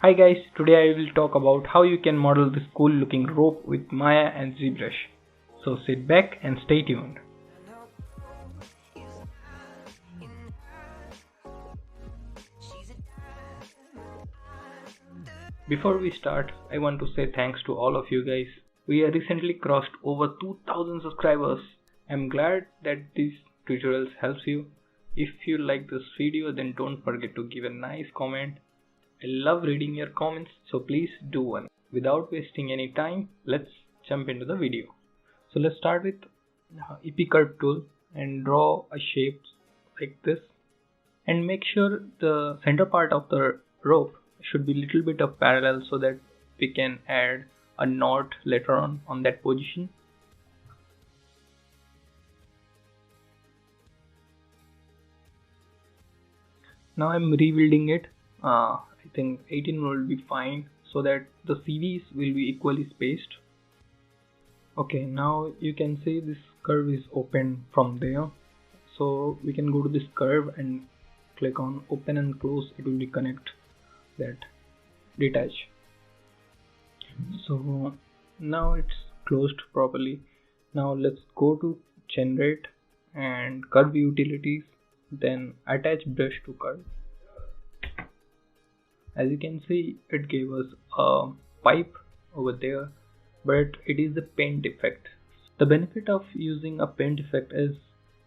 Hi guys, today I will talk about how you can model this cool looking rope with Maya and Zbrush. So sit back and stay tuned. Before we start, I want to say thanks to all of you guys. We have recently crossed over 2000 subscribers. I'm glad that these tutorials helps you. If you like this video, then don't forget to give a nice comment. I love reading your comments, so please do one. Without wasting any time, let's jump into the video. So let's start with EP Curve tool and draw a shape like this. And make sure the center part of the rope should be little bit of parallel so that we can add a knot later on that position. Now I'm rebuilding it. I think 18 will be fine so that the CVs will be equally spaced. Okay, now you can see this curve is open from there. So we can go to this curve and click on open and close. It will reconnect that detach. So now it's closed properly. Now let's go to generate and curve utilities, then attach brush to curve. As you can see, it gave us a pipe over there, but it is a paint effect. The benefit of using a paint effect is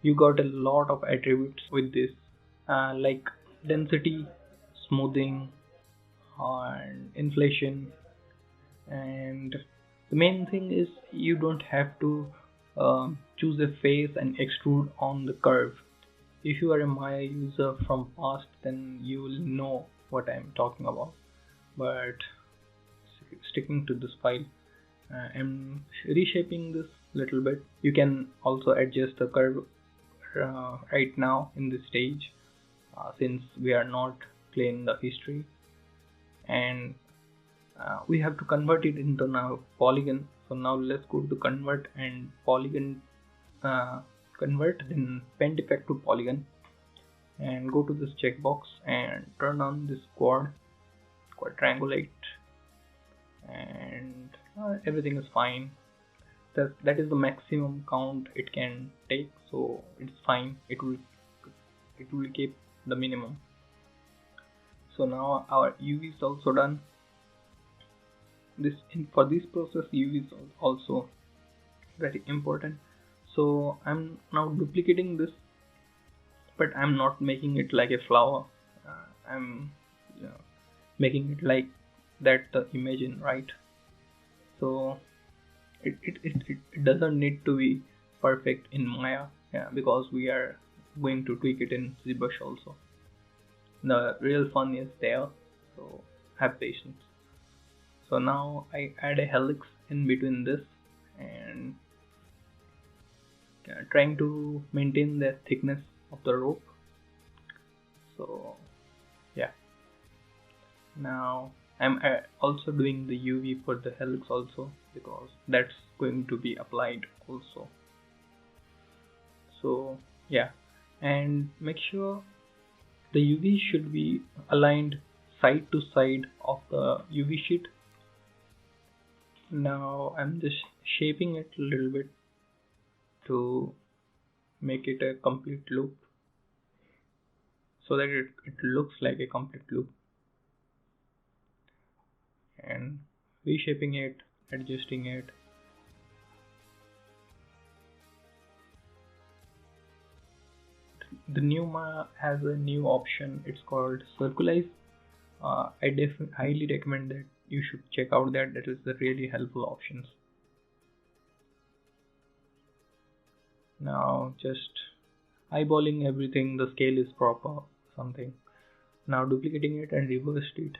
you got a lot of attributes with this, like density, smoothing, and inflation. And the main thing is you don't have to choose a face and extrude on the curve. If you are a Maya user from past, then you will know what I'm talking about. But sticking to this file, I'm reshaping this little bit. You can also adjust the curve right now in this stage, since we are not playing the history, and we have to convert it into now polygon. So now let's go to convert and polygon, convert, then paint effect to polygon, and go to this checkbox and turn on this quadrangulate, and everything is fine. That is the maximum count it can take, so it's fine. It will keep the minimum. So now our UV is also done. For this process, UV is also very important. So I'm now duplicating this, but I'm not making it like a flower. I'm making it like that the image in right. So it doesn't need to be perfect in Maya, because we are going to tweak it in ZBrush also. The real fun is there, so have patience. So now I add a helix in between this, and trying to maintain the thickness of the rope. So yeah, now I'm also doing the UV for the helix also, because that's going to be applied also. So yeah, and make sure the UV should be aligned side to side of the UV sheet. Now I'm just shaping it a little bit to make it a complete loop, so that it looks like a complete loop, and reshaping it, adjusting it. The new Maya has a new option, it's called circularize. I highly recommend that you should check out that. That is the really helpful options. Now just eyeballing everything, the scale is proper, something. Now duplicating it and reversed it.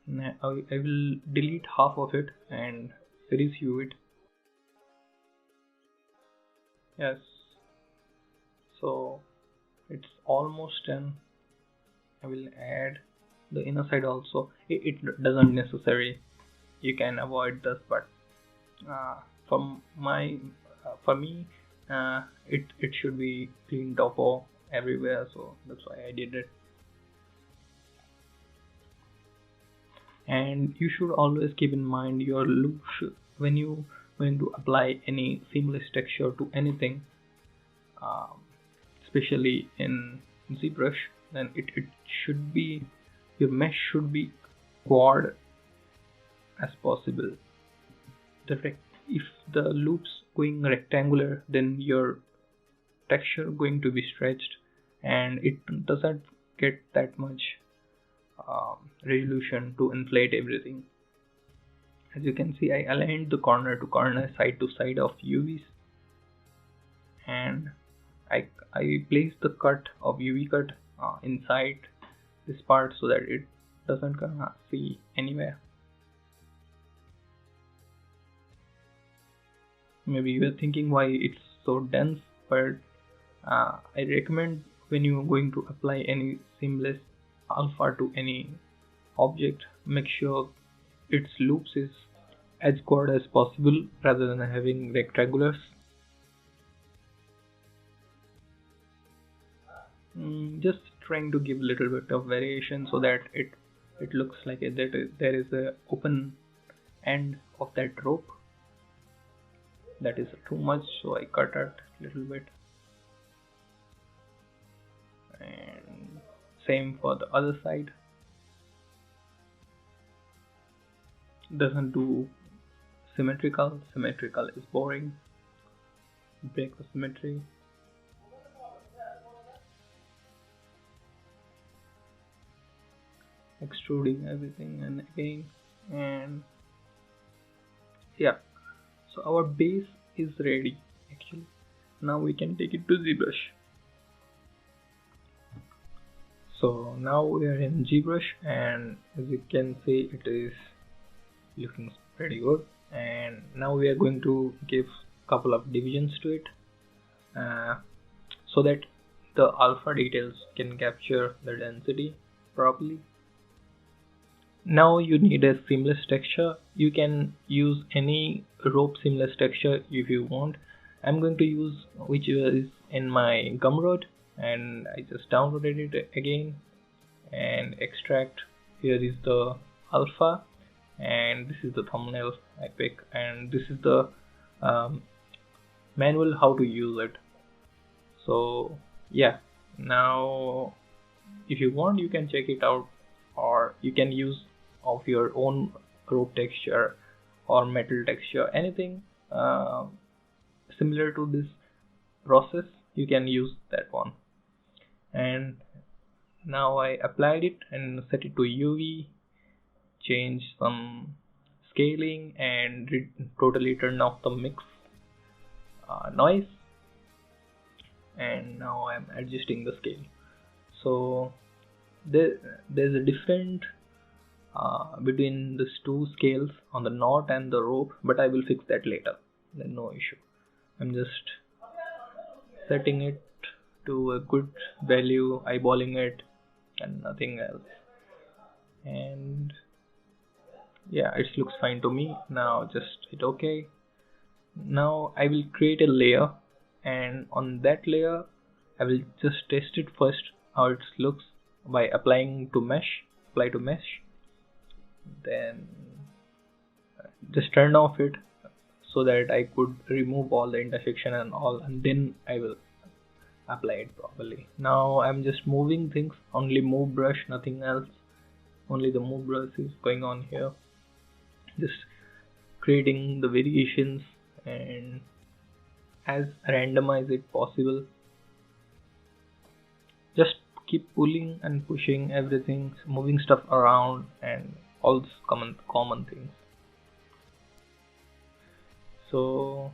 Now I will delete half of it and series view it. Yes, so it's almost done. I will add the inner side also. It doesn't necessary, you can avoid this, but for me, it should be clean topo everywhere, so that's why I did it. And you should always keep in mind your loop when you going to apply any seamless texture to anything, um, especially in ZBrush, then it should be, your mesh should be quad as possible. If the loop's going rectangular, then your texture going to be stretched and it doesn't get that much resolution to inflate everything. As you can see, I aligned the corner to corner, side to side of UVs, and I placed the cut of UV cut inside this part so that it doesn't gonna see anywhere. Maybe you are thinking why it's so dense, but I recommend when you are going to apply any seamless alpha to any object, make sure its loops is as quad as possible rather than having rectangulars. Just trying to give a little bit of variation so that it looks like there is a open end of that rope. That is too much, so I cut it a little bit. And same for the other side. Doesn't do symmetrical. Symmetrical is boring. Break the symmetry. Extruding everything and again, and yeah, so our base is ready actually. Now we can take it to ZBrush. So now we are in ZBrush, and as you can see, it is looking pretty good. And now we are going to give a couple of divisions to it so that the alpha details can capture the density properly. Now you need a seamless texture. You can use any rope seamless texture if you want. I'm going to use which is in my Gumroad, and I just downloaded it again and extract. Here is the alpha, and this is the thumbnail I pick, and this is the manual how to use it. So yeah, now if you want, you can check it out, or you can use of your own rope texture or metal texture, anything similar to this process, you can use that one. And now I applied it and set it to UV, change some scaling, and totally turn off the mix noise, and now I'm adjusting the scale. So there's a different between these two scales on the knot and the rope, but I will fix that later, then no issue. I'm just setting it to a good value, eyeballing it and nothing else, and yeah, it looks fine to me. Now just hit OK. Now I will create a layer, and on that layer I will just test it first how it looks by applying to mesh. Apply to mesh, then just turn off it so that I could remove all the intersection and all, and then I will apply it properly. Now I'm just moving things, only move brush, nothing else, only the move brush is going on here, just creating the variations and as randomize it possible. Just keep pulling and pushing everything, moving stuff around and all these common things. So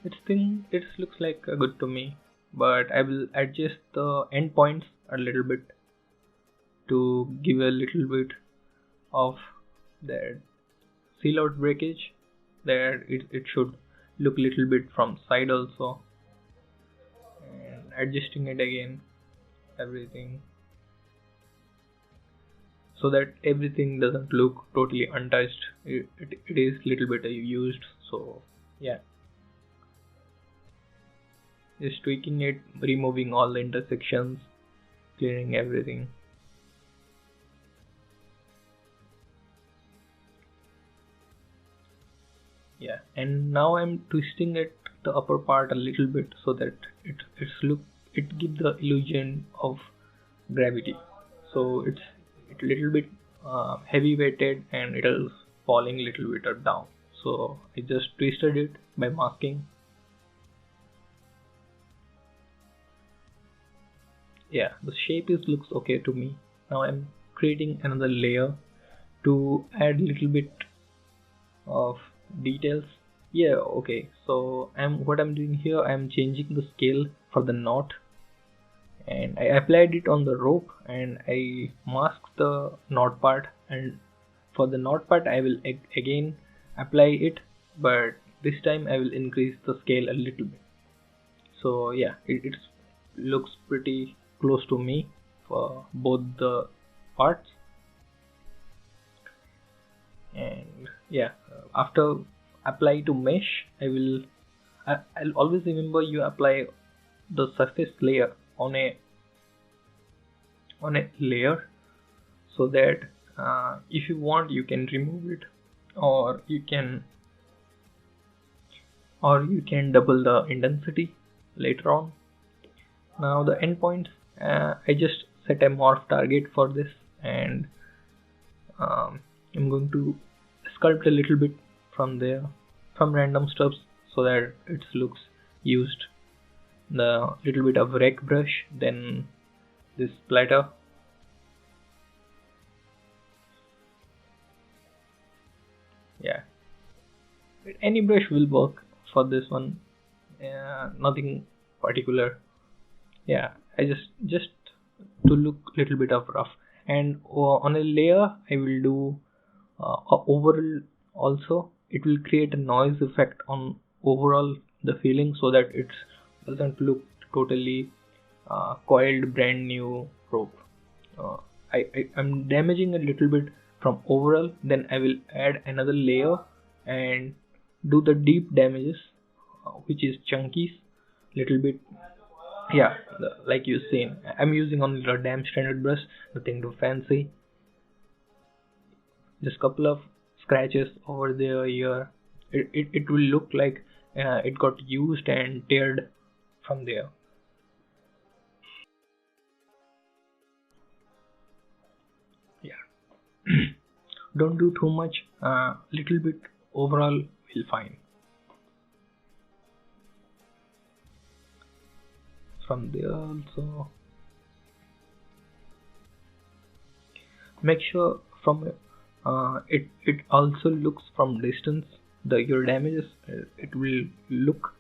it looks like good to me, but I will adjust the endpoints a little bit to give a little bit of that seal out breakage. There it should look a little bit from side also, and adjusting it again, everything, so that everything doesn't look totally untouched. It is little bit used, so yeah, just tweaking it, removing all the intersections, clearing everything. Yeah, and now I'm twisting it the upper part a little bit so that it gives the illusion of gravity. So it's a little bit heavy weighted and it is falling a little bit down. So I just twisted it by masking. Yeah, the shape is looks okay to me. Now I'm creating another layer to add a little bit of details. Yeah, okay. So what I'm doing here, I'm changing the scale for the knot, and I applied it on the rope and I masked the knot part, and for the knot part I will again apply it, but this time I will increase the scale a little bit. So yeah, it looks pretty close to me for both the parts. And yeah, after apply to mesh, I'll always remember you apply the surface layer on a layer, so that if you want you can remove it, or you can double the intensity later on. Now the endpoints, I just set a morph target for this, and I'm going to sculpt a little bit from there, from random stuffs, so that it looks used. The little bit of rake brush, then this splatter. Yeah, any brush will work for this one. Nothing particular. Yeah, I just to look little bit of rough, and on a layer I will do overall also. It will create a noise effect on overall the feeling, so that it doesn't look totally coiled brand new rope. uh, I'm damaging a little bit from overall, then I will add another layer and do the deep damages, which is chunkies little bit. Yeah, like you've seen, I'm using only a damn standard brush, nothing too fancy. Just couple of scratches over there here. It will look like it got used and teared from there. Yeah. Don't do too much, little bit overall will fine. From there also, make sure from it also looks from distance. Your damages, it will look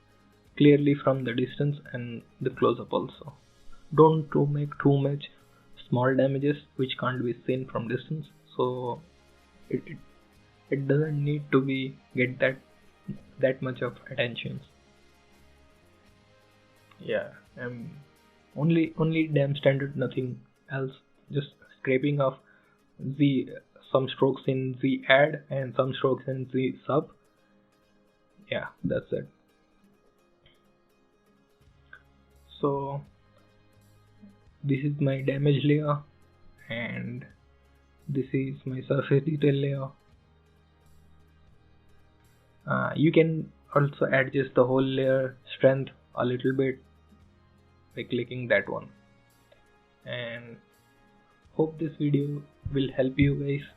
clearly from the distance and the close up also. Don't to make too much small damages which can't be seen from distance. So it it, it doesn't need to be get that much of attention. Yeah, only damn standard, nothing else. Just scraping of the some strokes in the add and some strokes in the sub. Yeah, that's it. So this is my damage layer, and this is my surface detail layer. You can also adjust the whole layer strength a little bit by clicking that one. And hope this video will help you guys.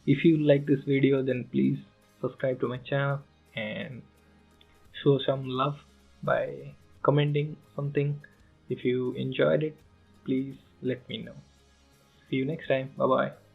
If you like this video, then please subscribe to my channel and show some love by commenting something. If you enjoyed it, please let me know. See you next time. Bye bye.